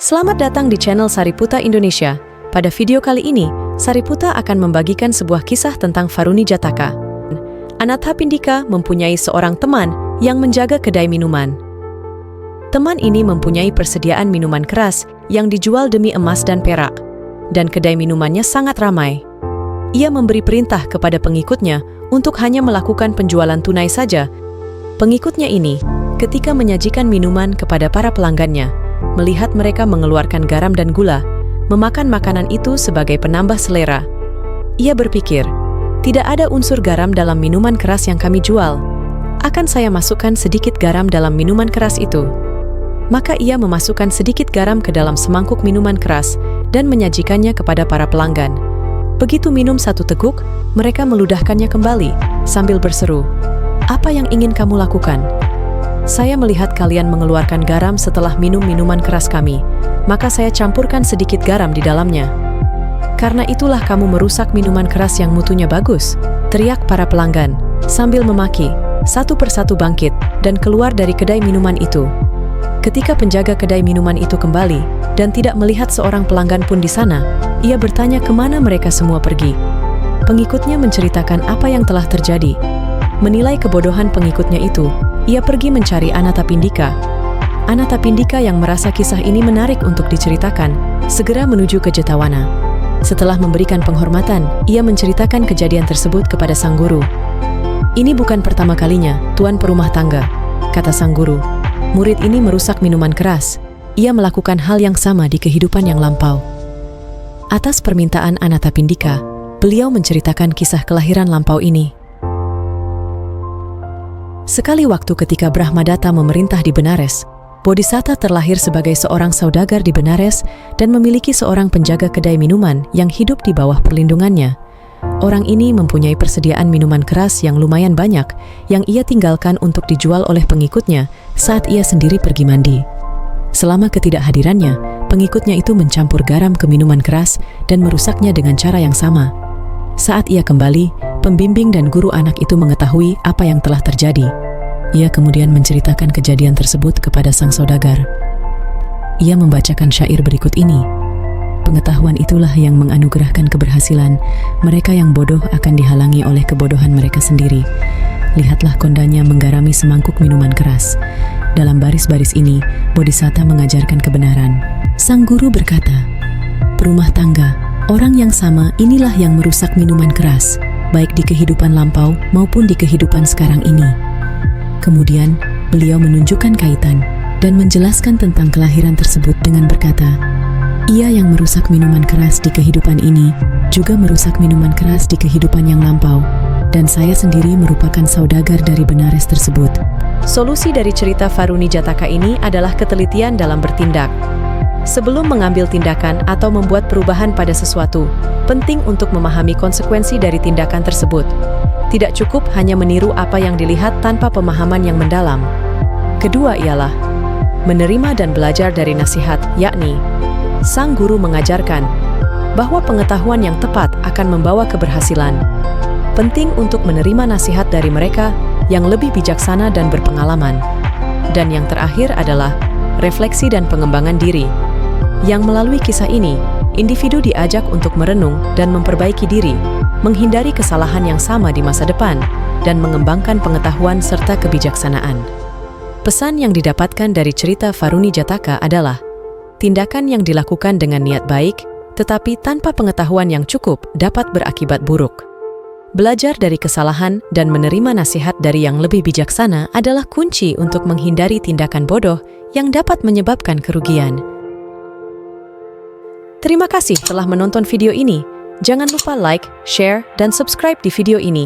Selamat datang di channel Sariputa Indonesia. Pada video kali ini, Sariputa akan membagikan sebuah kisah tentang Varuni Jataka. Anathapindika mempunyai seorang teman yang menjaga kedai minuman. Teman ini mempunyai persediaan minuman keras yang dijual demi emas dan perak, dan kedai minumannya sangat ramai. Ia memberi perintah kepada pengikutnya untuk hanya melakukan penjualan tunai saja. Pengikutnya ini, ketika menyajikan minuman kepada para pelanggannya, melihat mereka mengeluarkan garam dan gula, memakan makanan itu sebagai penambah selera. Ia berpikir, tidak ada unsur garam dalam minuman keras yang kami jual. Akan saya masukkan sedikit garam dalam minuman keras itu. Maka ia memasukkan sedikit garam ke dalam semangkuk minuman keras dan menyajikannya kepada para pelanggan. Begitu minum satu teguk, mereka meludahkannya kembali sambil berseru, "Apa yang ingin kamu lakukan? Saya melihat kalian mengeluarkan garam setelah minum minuman keras kami, maka saya campurkan sedikit garam di dalamnya. Karena itulah kamu merusak minuman keras yang mutunya bagus," teriak para pelanggan, sambil memaki. Satu persatu bangkit dan keluar dari kedai minuman itu. Ketika penjaga kedai minuman itu kembali dan tidak melihat seorang pelanggan pun di sana, ia bertanya kemana mereka semua pergi. Pengikutnya menceritakan apa yang telah terjadi. Menilai kebodohan pengikutnya itu, ia pergi mencari Anathapindika. Anathapindika yang merasa kisah ini menarik untuk diceritakan, segera menuju ke Jetawana. Setelah memberikan penghormatan, ia menceritakan kejadian tersebut kepada sang guru. "Ini bukan pertama kalinya, Tuan Perumah Tangga," kata sang guru. "Murid ini merusak minuman keras. Ia melakukan hal yang sama di kehidupan yang lampau." Atas permintaan Anathapindika, beliau menceritakan kisah kelahiran lampau ini. Sekali waktu ketika Brahmadatta memerintah di Benares, Bodhisatta terlahir sebagai seorang saudagar di Benares dan memiliki seorang penjaga kedai minuman yang hidup di bawah perlindungannya. Orang ini mempunyai persediaan minuman keras yang lumayan banyak yang ia tinggalkan untuk dijual oleh pengikutnya saat ia sendiri pergi mandi. Selama ketidakhadirannya, pengikutnya itu mencampur garam ke minuman keras dan merusaknya dengan cara yang sama. Saat ia kembali, pembimbing dan guru anak itu mengetahui apa yang telah terjadi. Ia kemudian menceritakan kejadian tersebut kepada sang saudagar. Ia membacakan syair berikut ini. "Pengetahuan itulah yang menganugerahkan keberhasilan. Mereka yang bodoh akan dihalangi oleh kebodohan mereka sendiri. Lihatlah kondanya menggarami semangkuk minuman keras. Dalam baris-baris ini, Bodhisatta mengajarkan kebenaran." Sang guru berkata, "Perumah tangga, orang yang sama inilah yang merusak minuman keras, baik di kehidupan lampau maupun di kehidupan sekarang ini." Kemudian, beliau menunjukkan kaitan dan menjelaskan tentang kelahiran tersebut dengan berkata, "Ia yang merusak minuman keras di kehidupan ini, juga merusak minuman keras di kehidupan yang lampau, dan saya sendiri merupakan saudagar dari Benares tersebut." Solusi dari cerita Varuni Jataka ini adalah ketelitian dalam bertindak. Sebelum mengambil tindakan atau membuat perubahan pada sesuatu, penting untuk memahami konsekuensi dari tindakan tersebut. Tidak cukup hanya meniru apa yang dilihat tanpa pemahaman yang mendalam. Kedua ialah menerima dan belajar dari nasihat, yakni sang guru mengajarkan bahwa pengetahuan yang tepat akan membawa keberhasilan. Penting untuk menerima nasihat dari mereka yang lebih bijaksana dan berpengalaman. Dan yang terakhir adalah refleksi dan pengembangan diri. Yang melalui kisah ini, individu diajak untuk merenung dan memperbaiki diri, menghindari kesalahan yang sama di masa depan, dan mengembangkan pengetahuan serta kebijaksanaan. Pesan yang didapatkan dari cerita Varuni Jataka adalah, tindakan yang dilakukan dengan niat baik, tetapi tanpa pengetahuan yang cukup dapat berakibat buruk. Belajar dari kesalahan dan menerima nasihat dari yang lebih bijaksana adalah kunci untuk menghindari tindakan bodoh yang dapat menyebabkan kerugian. Terima kasih telah menonton video ini. Jangan lupa like, share, dan subscribe di video ini.